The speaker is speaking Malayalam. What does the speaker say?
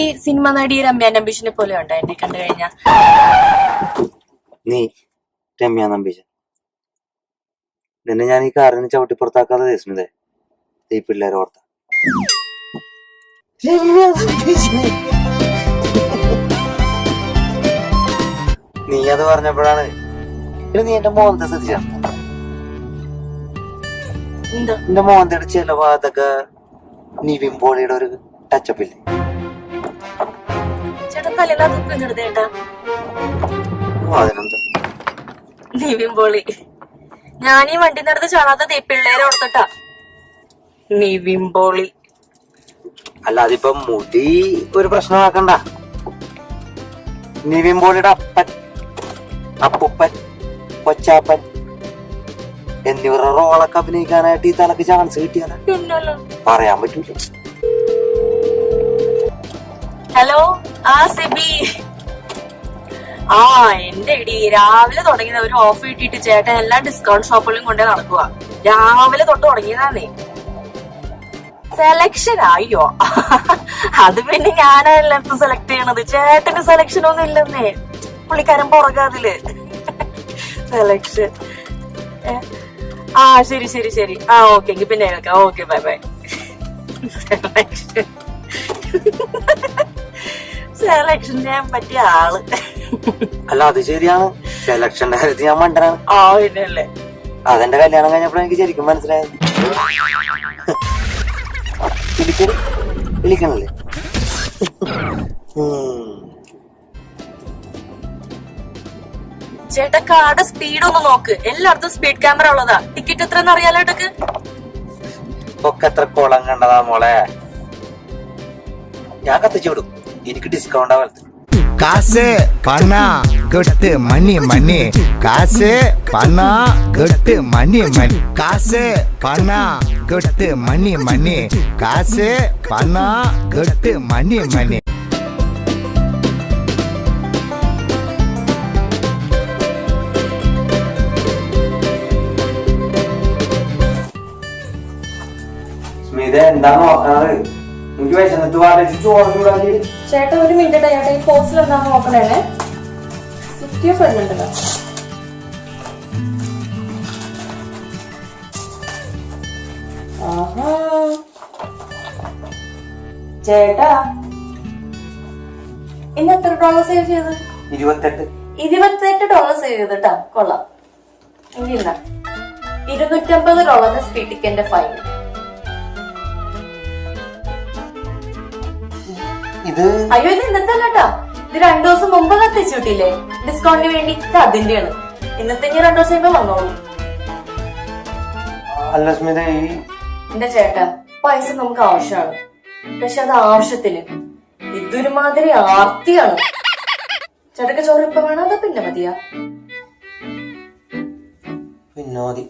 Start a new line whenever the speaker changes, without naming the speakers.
ഈ സിനിമ നടി രമ്യ നമ്പീഷിനെ പോലെ ഉണ്ടോ എന്നെ കണ്ടു കഴിഞ്ഞാ?
നീ രമ്യ നമ്പീശൻ നിന്നെ ഞാൻ ഈ കാറിന് ചവിട്ടി പുറത്താക്കാതെ സ്മിതേ ഈ പിള്ളേരെ ഓർത്ത നീ അത് പറഞ്ഞപ്പോഴാണ് നീ എന്റെ മോഹത്തെ ശ്രദ്ധിച്ച എന്റെ മോഹന്തയുടെ ചില ഭാഗത്തൊക്കെ നിവിൻ പോളിയുടെ ഒരു ടച്ചപ്പ് ഇല്ലേ?
നിവിൻ പോളി ഞാൻ ഈ വണ്ടി നടന്ന് ചാടാത്ത പിള്ളേരെ ഓർത്തിട്ടാ നിവിൻ പോളി.
അല്ല അതിപ്പം മുടി ഒരു പ്രശ്നമാക്കണ്ട. നിവിൻ പോളിയുടെ അപ്പൻ, അപ്പൂപ്പൻ, കൊച്ചാപ്പൻ എന്നിവരുടെ റോളൊക്കെ അഭിനയിക്കാനായിട്ട് ഈ തലക്ക് ചാൻസ് കിട്ടിയാൽ പറയാൻ പറ്റൂല.
ഹലോ, ആ സിബി. ആ എന്റെ ഇടി രാവിലെ തുടങ്ങിയത് ഒരു ഓഫ് കിട്ടിയിട്ട് ചേട്ടൻ എല്ലാ ഡിസ്കൗണ്ട് ഷോപ്പുകളും കൊണ്ടേ നടക്കുക. രാവിലെ തൊട്ട് തുടങ്ങിയതാന്നേ. സെലക്ഷൻ ആയോ? അത് പിന്നെ ഞാനെല്ലായിടത്തും സെലക്ട് ചെയ്യണത്. ചേട്ടന് സെലക്ഷൻ ഒന്നും ഇല്ലെന്നേ. പുള്ളിക്കാരൻ പുറകാതില് സെലക്ഷൻ. ആ ശരി ശരി ശരി. ആ ഓക്കെ എങ്കിൽ പിന്നെ കേൾക്കാം. Okay bye bye. Selection selection ചെയ്യാൻ പറ്റിയ ആള്.
അല്ല അത് ശരിയാണ്, സെലക്ഷന്റെ കാര്യത്തിൽ ഞാൻ മണ്ടനാണ്.
ആ പിന്നല്ലേ.
അതെന്റെ കല്യാണം കഴിഞ്ഞപ്പോഴാണ് എനിക്ക് ശരിക്കും മനസ്സിലായത്. വിളിക്കണല്ലേ?
ചേട്ടാ കാർഡ് സ്പീഡ് ഒന്ന് നോക്ക്. എല്ലായിടത്തും സ്പീഡ് ക്യാമറ ഉള്ളതാ. ടിക്കറ്റ് എത്രയെന്ന് അറിയാലോ ഏട്ടക്ക്?
ഒക്കെ എത്ര കോളം കണ്ടതാ മോളെ. ഞാൻ കത്തിച്ചു വിടും, എനിക്ക് ഡിസ്കൗണ്ട് ആവരുത്.
காசு பணம் கொட்டு மணி மணி காசு பணம் கொட்டு மணி மணி காசு பணம் கொட்டு மணி மணி காசு பணம் கொட்டு மணி மணி.
സ്മിത എന്താ നോക്കണത്? എനിക്ക് വിശന്നിട്ട് വാങ്ങിച്ച് ചോറ് ചൂടാക്കി.
ചേട്ടാ ഒരു മിനിറ്റ് ചേട്ടാ, ഈ പോസ്റ്റിൽ എന്താ നോക്കണേ? സിറ്റിയോ പെണ്ണുണ്ടല്ലോ. ചേട്ടാ ഇന്ന് എത്ര ഡോളർ സേവ് ചെയ്ത്? 28 ഡോളർ സേവ് ചെയ്തിട്ടാ. കൊള്ളാം. എങ്കിൽ ഇല്ല $250 സ്പീഡ് ടിക്കറ്റിന്റെ ഫൈൻ. അയ്യോ ഇത് ഇന്നത്തെ അല്ലട്ടാ, ഇത് 2 ദിവസം മുമ്പ് കത്തിച്ചു വിട്ടില്ലേ ഡിസ്കൗണ്ടിന് വേണ്ടി. ഇത് അതിന്റെയാണ്. ഇന്നത്തെ 2 ദിവസം കഴിയുമ്പോ വന്നോളൂ.
അല്ല സ്മിത,
എന്റെ ചേട്ടാ പൈസ നമുക്ക് ആവശ്യമാണ്, പക്ഷെ അത് ആവശ്യത്തിന്. ഇതൊരുമാതിരി ആർത്തിയാണ്. ചേട്ടക്ക് ചോറ് ഇപ്പൊ വേണോ അതോ പിന്നെ മതിയാ?
പിന്നെ മതി.